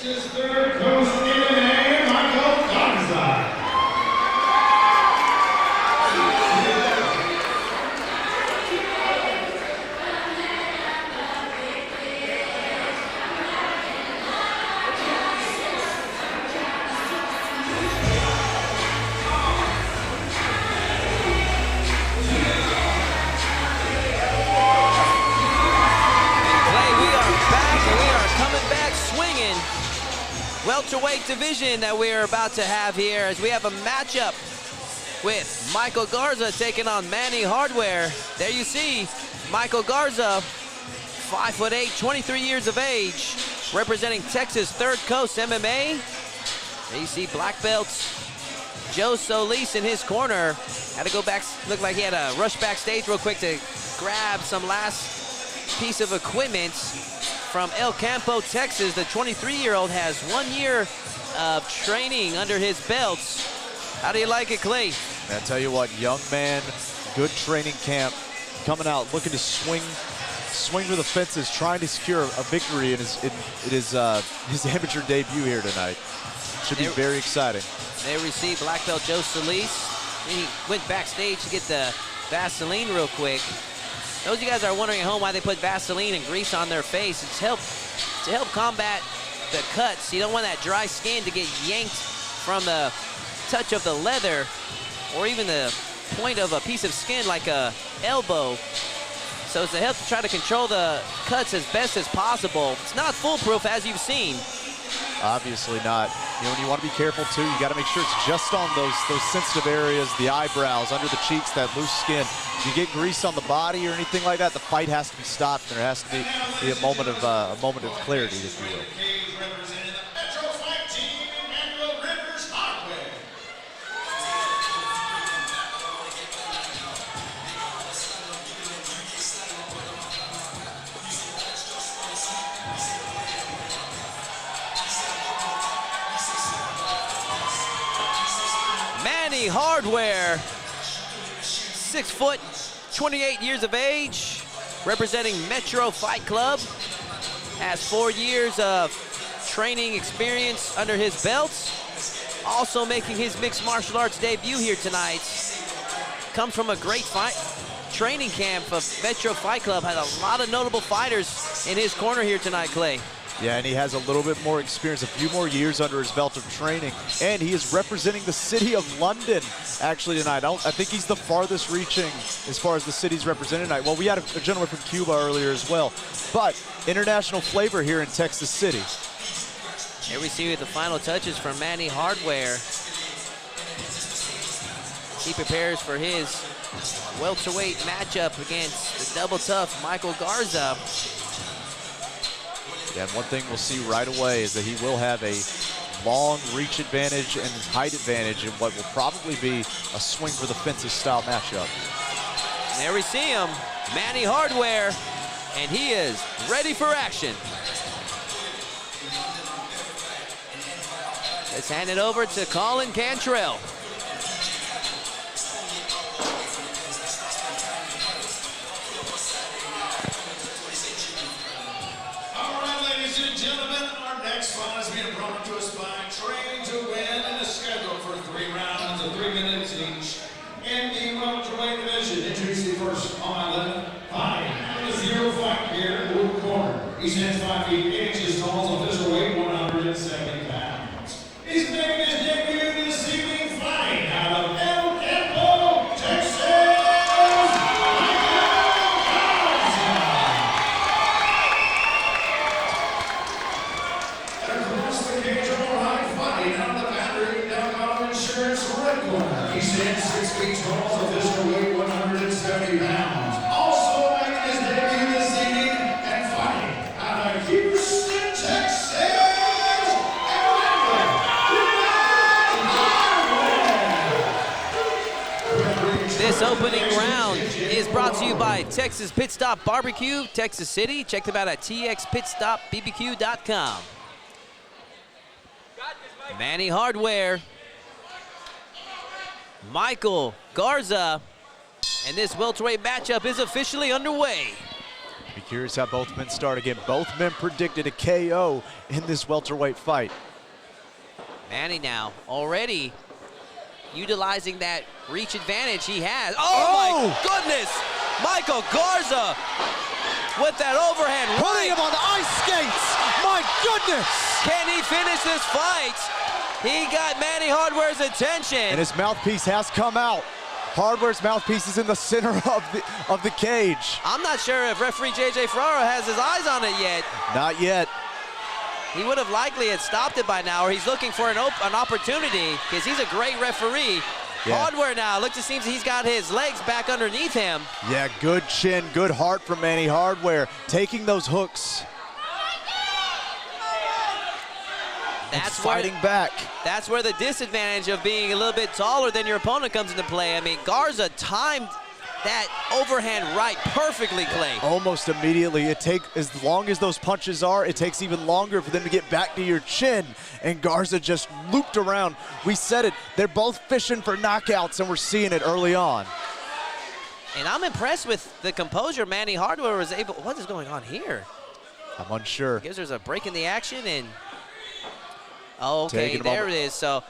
Texas third coast MMA, Michael Garza. Welterweight division that we're about to have here as we have a matchup with Michael Garza taking on Manny Hardware. There you see Michael Garza, 5'8", 23 years of age, representing Texas Third Coast MMA. There you see black belts Joe Solis in his corner. Had to go back, looked like he had to rush backstage real quick to grab some last piece of equipment. From El Campo, Texas, the 23-year-old has 1 year of training under his belts. How do you like it, Clay? Man, I tell you what, young man, good training camp, coming out looking to swing for the fences, trying to secure a victory in his amateur debut here tonight. Should be very exciting. There we see black belt Joe Solis. He went backstage to get the Vaseline real quick. Those of you guys are wondering at home why they put Vaseline and grease on their face. It's to help combat the cuts. You don't want that dry skin to get yanked from the touch of the leather or even the point of a piece of skin like a elbow. So it's to help try to control the cuts as best as possible. It's not foolproof, as you've seen. Obviously not. You know, and you want to be careful too. You got to make sure it's just on those sensitive areas, the eyebrows, under the cheeks, that loose skin. If you get grease on the body or anything like that, the fight has to be stopped. There has to be a moment of clarity, if you will. Manny Hardware, 6 foot, 28 years of age, representing Metro Fight Club, has 4 years of training experience under his belt, also making his mixed martial arts debut here tonight. Comes from a great training camp of Metro Fight Club, had a lot of notable fighters in his corner here tonight, Clay. Yeah, and he has a little bit more experience, a few more years under his belt of training, and he is representing the city of London actually tonight. I think he's the farthest reaching as far as the city's represented tonight. Well, we had a gentleman from Cuba earlier as well, but international flavor here in Texas City. Here we see the final touches from Manny Hardware. He prepares for his welterweight matchup against the double tough Michael Garza. Yeah, and one thing we'll see right away is that he will have a long reach advantage and height advantage in what will probably be a swing for the fences style matchup. And there we see him, Manny Hardware, and he is ready for action. Let's hand it over to Colin Cantrell. Ladies and gentlemen, our next fight is being brought to us by Train to Win and is scheduled for 3 rounds of 3 minutes each. In the welterweight division, introduce the first on my left, fighting the 0 fight here in the blue corner. He stands 5 feet 8 inches tall, official weight 170 pounds. He's making his debut this evening fighting out of El Campo, Texas. He stands 6 feet tall, official weight 170 pounds. Also making his debut this evening and fighting out of Houston, Texas, This opening round is brought to you by Texas Pit Stop Barbecue, Texas City. Check them out at txpitstopbbq.com. Manny Hardware, Michael Garza, and this welterweight matchup is officially underway. Be curious how both men start again. Both men predicted a KO in this welterweight fight. Manny now already utilizing that reach advantage he has. Oh my goodness! Michael Garza with that overhand Putting right. him on the ice skates! My goodness! Can he finish this fight? He got Manny Hardware's attention. And his mouthpiece has come out. Hardware's mouthpiece is in the center of the cage. I'm not sure if referee JJ Ferraro has his eyes on it yet. Not yet. He would have likely had stopped it by now, or he's looking for an opportunity, because he's a great referee. Yeah. Hardware now, looks it seems he's got his legs back underneath him. Yeah, good chin, good heart from Manny Hardware, taking those hooks. That's fighting back. That's where the disadvantage of being a little bit taller than your opponent comes into play. I mean, Garza timed that overhand right perfectly, Clay. Almost immediately. It takes, as long as those punches are, it takes even longer for them to get back to your chin. And Garza just looped around. We said it, they're both fishing for knockouts, and we're seeing it early on. And I'm impressed with the composure Manny Hardware was able. What is going on here? I'm unsure. Guess there's a break in the action, and okay, there it is. So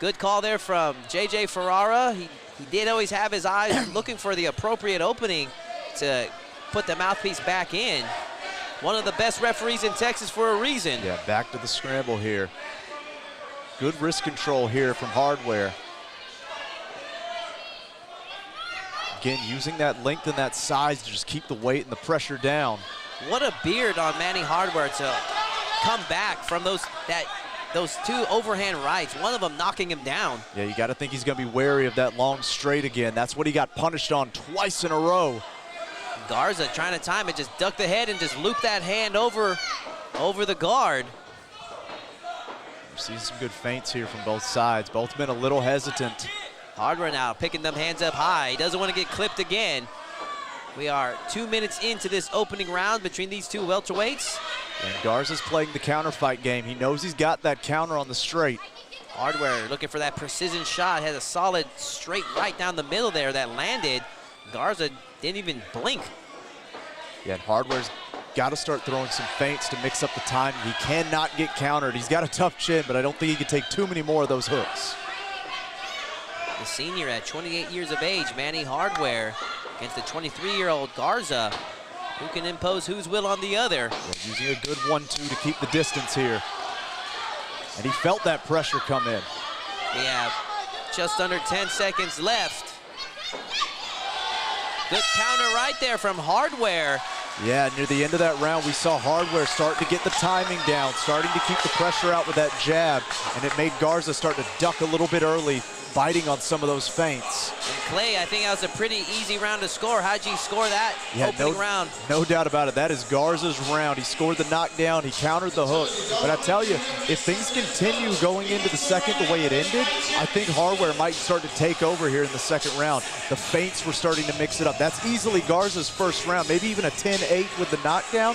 good call there from JJ Ferrara. He did always have his eyes looking for the appropriate opening to put the mouthpiece back in. One of the best referees in Texas for a reason. Yeah, back to the scramble here. Good wrist control here from Hardware. Again, using that length and that size to just keep the weight and the pressure down. What a beard on Manny Hardware to come back from those two overhand rights, one of them knocking him down. Yeah, you got to think he's going to be wary of that long straight again. That's what he got punished on twice in a row. Garza trying to time it, just duck the head and just loop that hand over the guard. We're seeing some good feints here from both sides. Both men a little hesitant. Hardware now picking them hands up high. He doesn't want to get clipped again. We are 2 minutes into this opening round between these two welterweights. And Garza's playing the counterfight game. He knows he's got that counter on the straight. Hardware looking for that precision shot. Has a solid straight right down the middle there that landed. Garza didn't even blink. Yeah, and Hardware's got to start throwing some feints to mix up the time. He cannot get countered. He's got a tough chin, but I don't think he can take too many more of those hooks. The senior at 28 years of age, Manny Hardware, against the 23-year-old Garza, who can impose whose will on the other. Yeah, using a good 1-2 to keep the distance here. And he felt that pressure come in. We have just under 10 seconds left. Good counter right there from Hardware. Yeah, near the end of that round, we saw Hardware start to get the timing down, starting to keep the pressure out with that jab, and it made Garza start to duck a little bit early, biting on some of those feints. And Clay, I think that was a pretty easy round to score. How'd you score that opening round? No doubt about it. That is Garza's round. He scored the knockdown. He countered the hook. But I tell you, if things continue going into the second the way it ended, I think Hardware might start to take over here in the second round. The feints were starting to mix it up. That's easily Garza's first round, maybe even a 10-8 with the knockdown.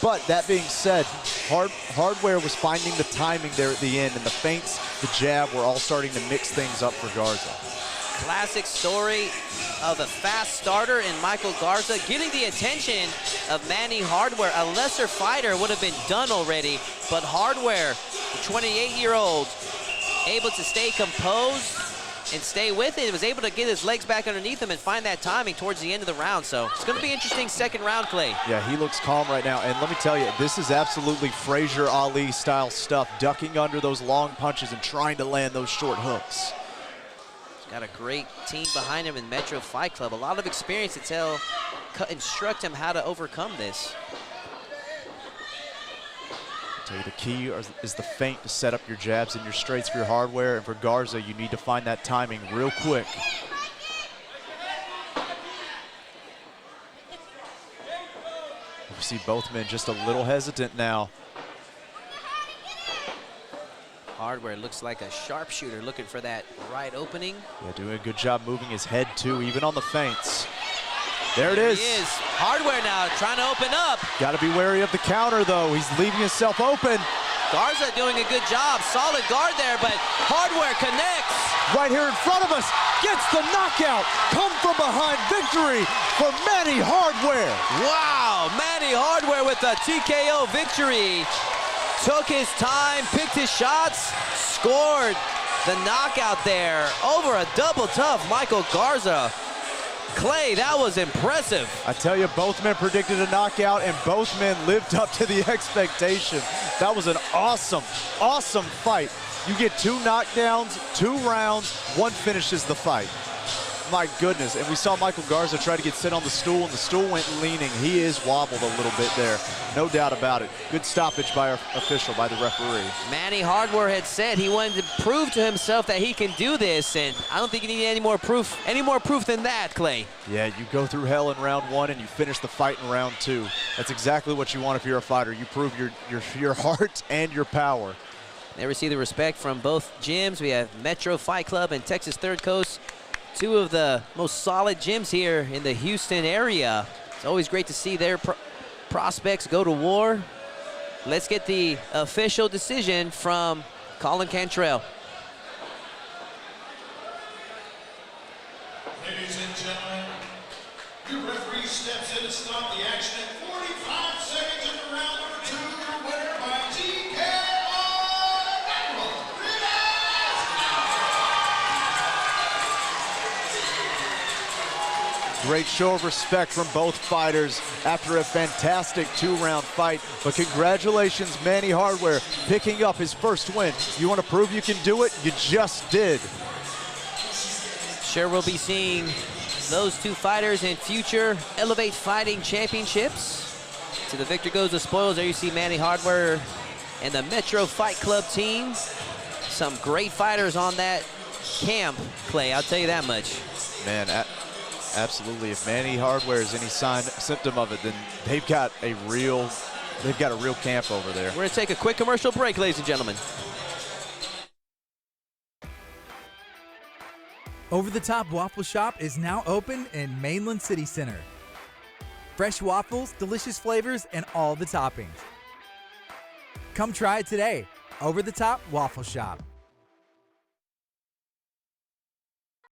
But that being said, Hardware was finding the timing there at the end, and the feints, the jab were all starting to mix things up for Garza. Classic story of a fast starter in Michael Garza getting the attention of Manny Hardware. A lesser fighter would have been done already, but Hardware, the 28-year-old, able to stay composed and stay with it, was able to get his legs back underneath him and find that timing towards the end of the round. So it's going to be interesting second round, Clay. Yeah, he looks calm right now. And let me tell you, this is absolutely Frazier Ali style stuff, ducking under those long punches and trying to land those short hooks. He's got a great team behind him in Metro Fight Club. A lot of experience to instruct him how to overcome this. I'll tell you, the key is the feint to set up your jabs and your straights for your Hardware, and for Garza, you need to find that timing real quick. We see both men just a little hesitant now. Hardware looks like a sharpshooter looking for that right opening. Yeah, doing a good job moving his head too, even on the feints. There it is. He is. Hardware now trying to open up. Got to be wary of the counter though. He's leaving himself open. Garza doing a good job. Solid guard there, but Hardware connects. Right here in front of us, gets the knockout. Come from behind victory for Manny Hardware. Wow. Wow, Manny Hardware with a TKO victory. Took his time, picked his shots, scored the knockout there over a double tough Michael Garza. Clay, that was impressive. I tell you, both men predicted a knockout, and both men lived up to the expectation. That was an awesome, awesome fight. You get 2 knockdowns, 2 rounds, 1 finishes the fight. My goodness, and we saw Michael Garza try to get sit on the stool, and the stool went leaning. He is wobbled a little bit there, no doubt about it. Good stoppage by our official, by the referee. Manny Hardware had said he wanted to prove to himself that he can do this, and I don't think you need any more proof than that, Clay. Yeah, you go through hell in round 1 and you finish the fight in round 2. That's exactly what you want if you're a fighter. You prove your heart and your power. They receive the respect from both gyms. We have Metro Fight Club and Texas Third Coast, 2 of the most solid gyms here in the Houston area. It's always great to see their prospects go to war. Let's get the official decision from Colin Cantrell. Ladies and gentlemen, your referee steps in to stop the action at 45 seconds into round number 2. Your winner by TKO. Great show of respect from both fighters after a fantastic 2-round fight. But congratulations, Manny Hardware, picking up his first win. You want to prove you can do it? You just did. Sure, we'll be seeing those 2 fighters in future Elevate Fighting Championships. To the victor goes the spoils. There you see Manny Hardware and the Metro Fight Club team. Some great fighters on that camp, Clay, I'll tell you that much. Man, absolutely. If Manny Hardware is any symptom of it, then they've got a real camp over there. We're going to take a quick commercial break, ladies and gentlemen. Over the Top Waffle Shop is now open in Mainland City Center. Fresh waffles, delicious flavors, and all the toppings. Come try it today. Over the Top Waffle Shop.